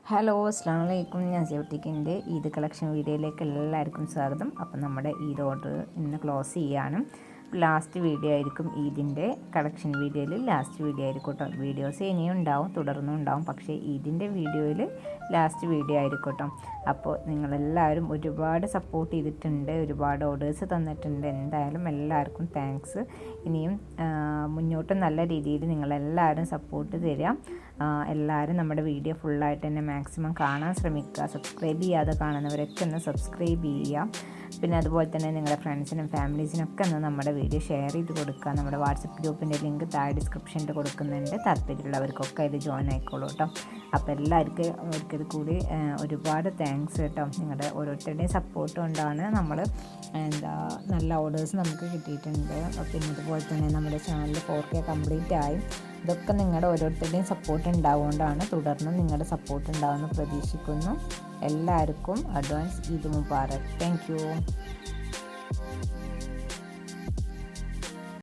Hello അസ്സാം വലൈക്കും. ഞാൻ ജ്യോതിക്കിൻ്റെ ഈദ് കളക്ഷൻ വീഡിയോയിലേക്ക് എല്ലാവർക്കും സ്വാഗതം. അപ്പം നമ്മുടെ ഈദ് ഓർഡർ ഇന്ന് ക്ലോസ് ചെയ്യാണ്. ലാസ്റ്റ് വീഡിയോ ആയിരിക്കും ഈദിൻ്റെ കളക്ഷൻ വീഡിയോയിൽ ലാസ്റ്റ് വീഡിയോ ആയിരിക്കും കേട്ടോ. വീഡിയോസ് ഇനിയും ഉണ്ടാവും, തുടർന്നും ഉണ്ടാവും, പക്ഷേ ഈദിൻ്റെ വീഡിയോയിൽ ലാസ്റ്റ് വീഡിയോ ആയിരിക്കും കേട്ടോ. അപ്പോൾ നിങ്ങളെല്ലാവരും ഒരുപാട് സപ്പോർട്ട് ചെയ്തിട്ടുണ്ട്, ഒരുപാട് ഓർഡേഴ്സ് തന്നിട്ടുണ്ട്. എന്തായാലും എല്ലാവർക്കും താങ്ക്സ്. ഇനിയും മുന്നോട്ട് നല്ല രീതിയിൽ നിങ്ങളെല്ലാവരും സപ്പോർട്ട് തരിക. എല്ലാവരും നമ്മുടെ വീഡിയോ ഫുള്ളായിട്ട് തന്നെ മാക്സിമം കാണാൻ ശ്രമിക്കുക. സബ്സ്ക്രൈബ് ചെയ്യാതെ കാണുന്നവരൊക്കെ ഒന്ന് സബ്സ്ക്രൈബ് ചെയ്യുക. പിന്നെ അതുപോലെ തന്നെ നിങ്ങളുടെ ഫ്രണ്ട്സിനും ഫാമിലീസിനൊക്കെ ഒന്ന് നമ്മുടെ വീഡിയോ ഷെയർ ചെയ്ത് കൊടുക്കുക. നമ്മുടെ വാട്സപ്പ് ഗ്രൂപ്പിൻ്റെ ലിങ്ക് താഴെ ഡിസ്ക്രിപ്ഷനിൽ കൊടുക്കുന്നുണ്ട്. താല്പര്യമുള്ളവർക്കൊക്കെ ഇത് ജോയിൻ ആയിക്കോളൂ കേട്ടോ. അപ്പോൾ എല്ലാവർക്കും ഒരിക്കൽ കൂടി ഒരുപാട് താങ്ക്സ് കേട്ടോ. നിങ്ങളുടെ ഓരോരുത്തരുടെയും സപ്പോർട്ട് കൊണ്ടാണ് നമ്മൾ നല്ല ഓർഡേഴ്സ് നമുക്ക് കിട്ടിയിട്ടുണ്ട്. പിന്നെ അതുപോലെ തന്നെ നമ്മുടെ ചാനൽ 4K കംപ്ലീറ്റ് ആയി. ഇതൊക്കെ നിങ്ങളുടെ ഓരോരുത്തരുടെയും സപ്പോർട്ട് ഉണ്ടാവുകൊണ്ടാണ്. തുടർന്നും നിങ്ങളുടെ സപ്പോർട്ട് ഉണ്ടാവുമെന്ന് പ്രതീക്ഷിക്കുന്നു. എല്ലാവർക്കും advance Eid Mubarak. Thank you.